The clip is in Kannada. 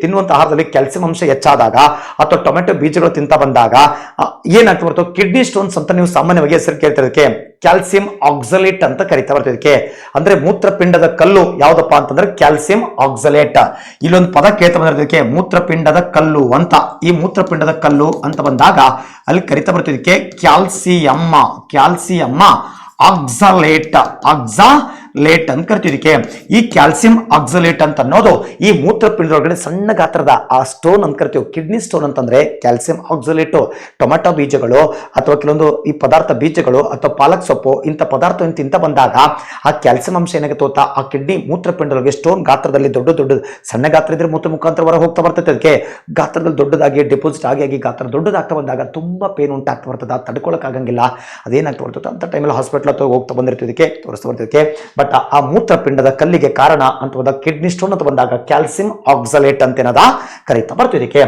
ತಿನ್ನುವಂತ ಆಹಾರದಲ್ಲಿ ಕ್ಯಾಲ್ಸಿಯಂ ಅಂಶ ಹೆಚ್ಚಾದಾಗ ಅಥವಾ ಟೊಮೆಟೊ ಬೀಜಗಳು ತಿಂತ ಬಂದಾಗ ಏನಾಗ್ತಾ ಬರ್ತೋ ಕಿಡ್ನಿ ಸ್ಟೋನ್ಸ್ ಅಂತ ನೀವು ಸಾಮಾನ್ಯವಾಗಿ ಹೆಸರು ಕೇಳ್ತಿರೋದಕ್ಕೆ ಕ್ಯಾಲ್ಸಿಯಂ ಆಕ್ಸಲೇಟ್ ಅಂತ ಕರಿತಾ ಬರ್ತದಕ್ಕೆ. ಅಂದ್ರೆ ಮೂತ್ರಪಿಂಡದ ಕಲ್ಲು ಯಾವ್ದಪ್ಪ ಅಂತಂದ್ರೆ ಕ್ಯಾಲ್ಸಿಯಂ ಆಕ್ಸಲೇಟ್. ಇಲ್ಲೊಂದು ಪದ ಕೇಳ್ತಾ ಬಂದಿರೋದಕ್ಕೆ ಮೂತ್ರಪಿಂಡದ ಕಲ್ಲು ಅಂತ. ಈ ಮೂತ್ರಪಿಂಡದ ಕಲ್ಲು ಅಂತ ಬಂದಾಗ ಅಲ್ಲಿ ಕರಿತಾ ಬರ್ತಿದ್ದಕ್ಕೆ ಕ್ಯಾಲ್ಸಿಯಂ ಆಕ್ಸಲೇಟ್ ಅಂತ ಕರಿತಿದ್ದಕ್ಕೆ. ಈ ಕ್ಯಾಲ್ಸಿಯಂ ಆಕ್ಸಲೇಟ್ ಅಂತ ಅನ್ನೋದು ಈ ಮೂತ್ರಪಿಂಡದೊಳಗಡೆ ಸಣ್ಣ ಗಾತ್ರದ ಆ ಸ್ಟೋನ್ ಅಂತ ಕರಿತೀವಿ, ಕಿಡ್ನಿ ಸ್ಟೋನ್ ಅಂತಂದ್ರೆ ಕ್ಯಾಲ್ಸಿಯಂ ಆಕ್ಸಲೇಟ್. ಟೊಮೆಟೊ ಬೀಜಗಳು ಅಥವಾ ಕೆಲವೊಂದು ಈ ಪದಾರ್ಥ ಬೀಜಗಳು ಅಥವಾ ಪಾಲಕ್ ಸೊಪ್ಪು ಇಂಥ ಪದಾರ್ಥ ತಿಂತ ಬಂದಾಗ ಆ ಕ್ಯಾಲ್ಸಿಯಂ ಅಂಶ ಏನಾಗುತ್ತೆ ಗೊತ್ತಾ, ಆ ಕಿಡ್ನಿ ಮೂತ್ರಪಿಂಡದೊಳಗೆ ಸ್ಟೋನ್ ಗಾತ್ರದಲ್ಲಿ ದೊಡ್ಡ ಸಣ್ಣ ಗಾತ್ರ ಇದ್ರೆ ಮೂತ್ರ ಮುಖಾಂತರ ಹೊರ ಹೋಗ್ತಾ ಬರ್ತೈತೆ. ಅದಕ್ಕೆ ಗಾತ್ರದಲ್ಲಿ ದೊಡ್ಡದಾಗಿ ಡೆಪಾಸಿಟ್ ಆಗಿ ಗಾತ್ರ ದೊಡ್ಡದಾಗ್ತಾ ಬಂದಾಗ ತುಂಬಾ ಪೇನ್ ಉಂಟಾಗ್ತಾ ಬರ್ತದೆ, ಅದು ತಡ್ಕೊಳಕ್ ಆಗಂಗಿಲ್ಲ. ಅದೇನಾಗ್ತಾ ಬರ್ತದೆ ಅಂತ ಟೈಮಲ್ಲಿ ಹಾಸ್ಪಿಟಲ್ ಅಥವಾ ಹೋಗ್ತಾ ಬಂದಿರ್ತದಕ್ಕೆ ತೋರಿಸ್ತಾ ಬರ್ತದಕ್ಕೆ. ಬಟ್ ಆ ಮೂತ್ರಪಿಂಡದ ಕಲ್ಲಿಗೆ ಕಾರಣ ಅಂತ ಕಿಡ್ನಿ ಸ್ಟೋನ್ ಅಂತ ಬಂದಾಗ ಕ್ಯಾಲ್ಸಿಯಂ ಆಕ್ಸಲೇಟ್ ಅಂತ ಏನದ ಕರೀತಾ ಬರ್ತಿದ್ದಕ್ಕೆ.